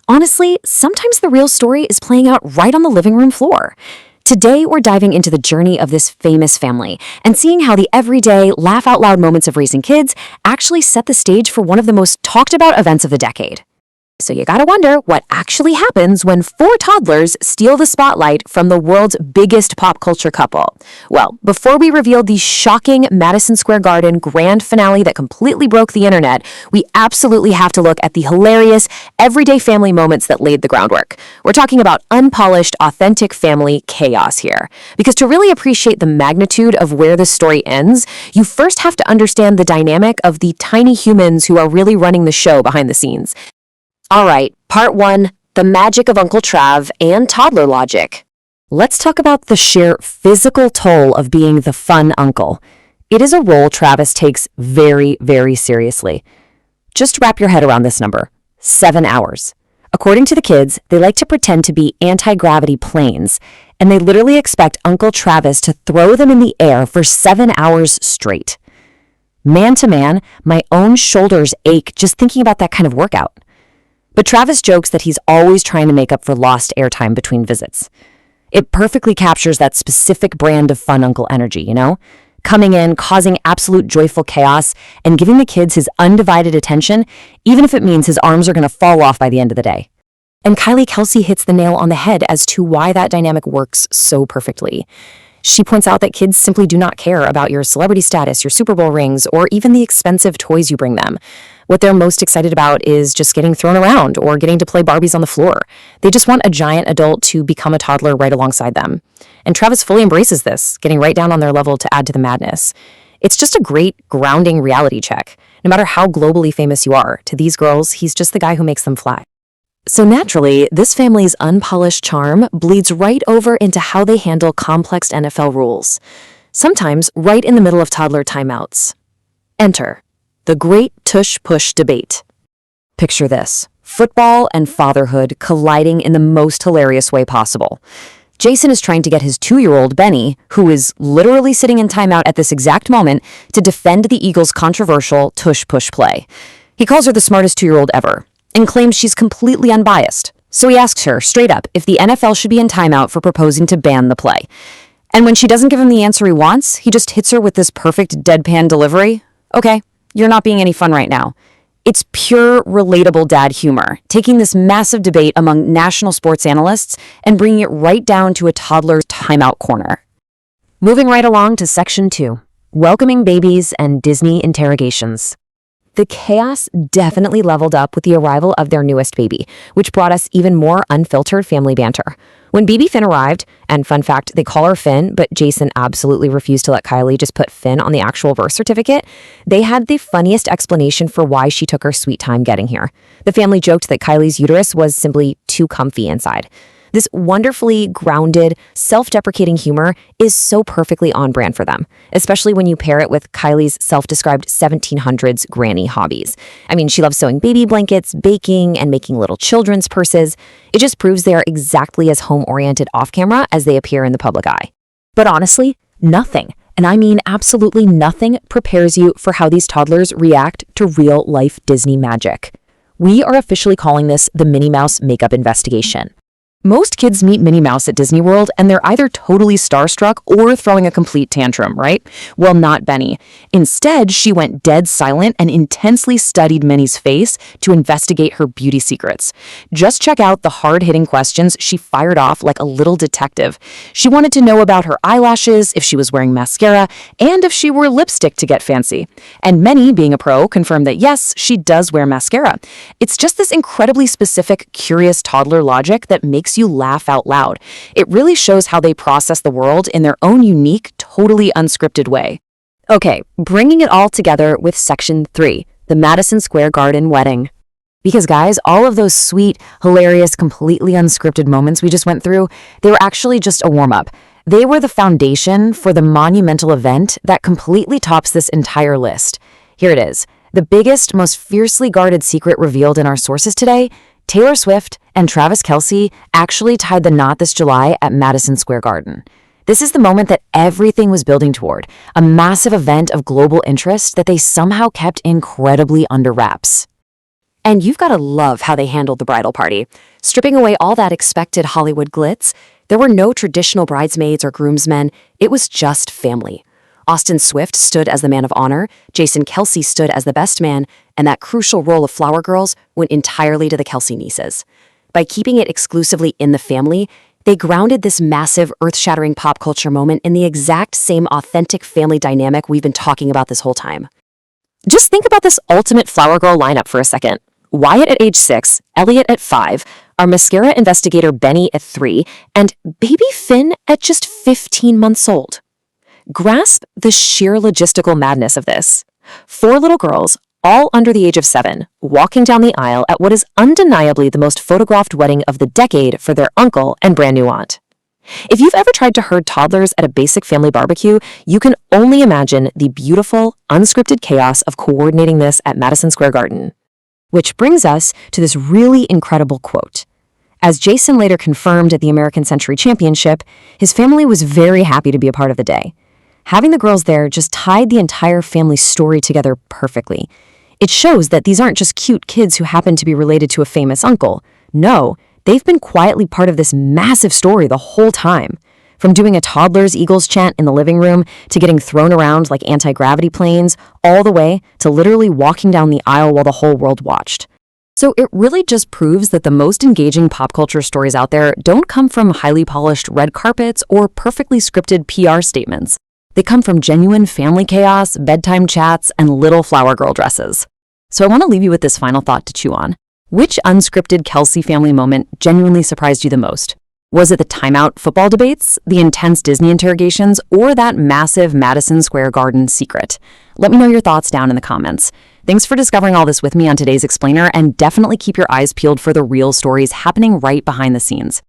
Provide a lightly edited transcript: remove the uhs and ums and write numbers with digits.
Honestly, sometimes the real story is playing out right on the living room floor. Today, we're diving into the journey of this famous family and seeing how the everyday, laugh out loud moments of raising kids actually set the stage for one of the most talked about events of the decade. So you gotta wonder what actually happens when four toddlers steal the spotlight from the world's biggest pop culture couple. Well, before we reveal the shocking Madison Square Garden grand finale that completely broke the internet, we absolutely have to look at the hilarious, everyday family moments that laid the groundwork. We're talking about unpolished, authentic family chaos here. Because to really appreciate the magnitude of where this story ends, you first have to understand the dynamic of the tiny humans who are really running the show behind the scenes. All right, part one, the magic of Uncle Trav and toddler logic. Let's talk about the sheer physical toll of being the fun uncle. It is a role Travis takes very, very seriously. Just wrap your head around this number, 7 hours. According to the kids, they like to pretend to be anti-gravity planes, and they literally expect Uncle Travis to throw them in the air for 7 hours straight. Man to man, my own shoulders ache just thinking about that kind of workout. But Travis jokes that he's always trying to make up for lost airtime between visits. It perfectly captures that specific brand of fun uncle energy, you know? Coming in, causing absolute joyful chaos, and giving the kids his undivided attention, even if it means his arms are going to fall off by the end of the day. And Kylie Kelce hits the nail on the head as to why that dynamic works so perfectly. She points out that kids simply do not care about your celebrity status, your Super Bowl rings, or even the expensive toys you bring them. What they're most excited about is just getting thrown around or getting to play Barbies on the floor. They just want a giant adult to become a toddler right alongside them. And Travis fully embraces this, getting right down on their level to add to the madness. It's just a great, grounding reality check. No matter how globally famous you are, to these girls, he's just the guy who makes them fly. So naturally, this family's unpolished charm bleeds right over into how they handle complex NFL rules. Sometimes right in the middle of toddler timeouts. Enter the great tush-push debate. Picture this, football and fatherhood colliding in the most hilarious way possible. Jason is trying to get his 2-year-old Bennie, who is literally sitting in timeout at this exact moment, to defend the Eagles' controversial tush-push play. He calls her the smartest 2-year-old ever and claims she's completely unbiased. So he asks her straight up if the NFL should be in timeout for proposing to ban the play. And when she doesn't give him the answer he wants, he just hits her with this perfect deadpan delivery. Okay, you're not being any fun right now. It's pure, relatable dad humor, taking this massive debate among national sports analysts and bringing it right down to a toddler's timeout corner. Moving right along to section 2, welcoming babies and Disney interrogations. The chaos definitely leveled up with the arrival of their newest baby, which brought us even more unfiltered family banter. When baby Finn arrived, and fun fact, they call her Finn, but Jason absolutely refused to let Kylie just put Finn on the actual birth certificate, they had the funniest explanation for why she took her sweet time getting here. The family joked that Kylie's uterus was simply too comfy inside. This wonderfully grounded, self-deprecating humor is so perfectly on brand for them, especially when you pair it with Kylie's self-described 1700s granny hobbies. I mean, she loves sewing baby blankets, baking, and making little children's purses. It just proves they are exactly as home-oriented off-camera as they appear in the public eye. But honestly, nothing, and I mean absolutely nothing, prepares you for how these toddlers react to real-life Disney magic. We are officially calling this the Minnie Mouse makeup investigation. Most kids meet Minnie Mouse at Disney World and they're either totally starstruck or throwing a complete tantrum, right? Well, not Bennie. Instead, she went dead silent and intensely studied Minnie's face to investigate her beauty secrets. Just check out the hard-hitting questions she fired off like a little detective. She wanted to know about her eyelashes, if she was wearing mascara, and if she wore lipstick to get fancy. And Minnie, being a pro, confirmed that yes, she does wear mascara. It's just this incredibly specific, curious toddler logic that makes you laugh out loud. It really shows how they process the world in their own unique, totally unscripted way. Okay, bringing it all together with section 3, the Madison Square Garden wedding. Because guys, all of those sweet, hilarious, completely unscripted moments we just went through, they were actually just a warm-up. They were the foundation for the monumental event that completely tops this entire list. Here it is. The biggest, most fiercely guarded secret revealed in our sources today: Taylor Swift and Travis Kelce actually tied the knot this July at Madison Square Garden. This is the moment that everything was building toward, a massive event of global interest that they somehow kept incredibly under wraps. And you've got to love how they handled the bridal party. Stripping away all that expected Hollywood glitz, there were no traditional bridesmaids or groomsmen. It was just family. Austin Swift stood as the man of honor, Jason Kelce stood as the best man, and that crucial role of flower girls went entirely to the Kelce nieces. By keeping it exclusively in the family, they grounded this massive, earth-shattering pop culture moment in the exact same authentic family dynamic we've been talking about this whole time. Just think about this ultimate flower girl lineup for a second. Wyatt at age 6, Elliot at 5, our mascara investigator Bennie at 3, and baby Finn at just 15 months old. Grasp the sheer logistical madness of this. 4 little girls, all under the age of 7, walking down the aisle at what is undeniably the most photographed wedding of the decade for their uncle and brand new aunt. If you've ever tried to herd toddlers at a basic family barbecue, you can only imagine the beautiful, unscripted chaos of coordinating this at Madison Square Garden. Which brings us to this really incredible quote. As Jason later confirmed at the American Century Championship, his family was very happy to be a part of the day. Having the girls there just tied the entire family story together perfectly. It shows that these aren't just cute kids who happen to be related to a famous uncle. No, they've been quietly part of this massive story the whole time. From doing a toddler's Eagles chant in the living room to getting thrown around like anti-gravity planes, all the way to literally walking down the aisle while the whole world watched. So it really just proves that the most engaging pop culture stories out there don't come from highly polished red carpets or perfectly scripted PR statements. They come from genuine family chaos, bedtime chats, and little flower girl dresses. So I want to leave you with this final thought to chew on. Which unscripted Kelce family moment genuinely surprised you the most? Was it the timeout football debates, the intense Disney interrogations, or that massive Madison Square Garden secret? Let me know your thoughts down in the comments. Thanks for discovering all this with me on today's Explainer, and definitely keep your eyes peeled for the real stories happening right behind the scenes.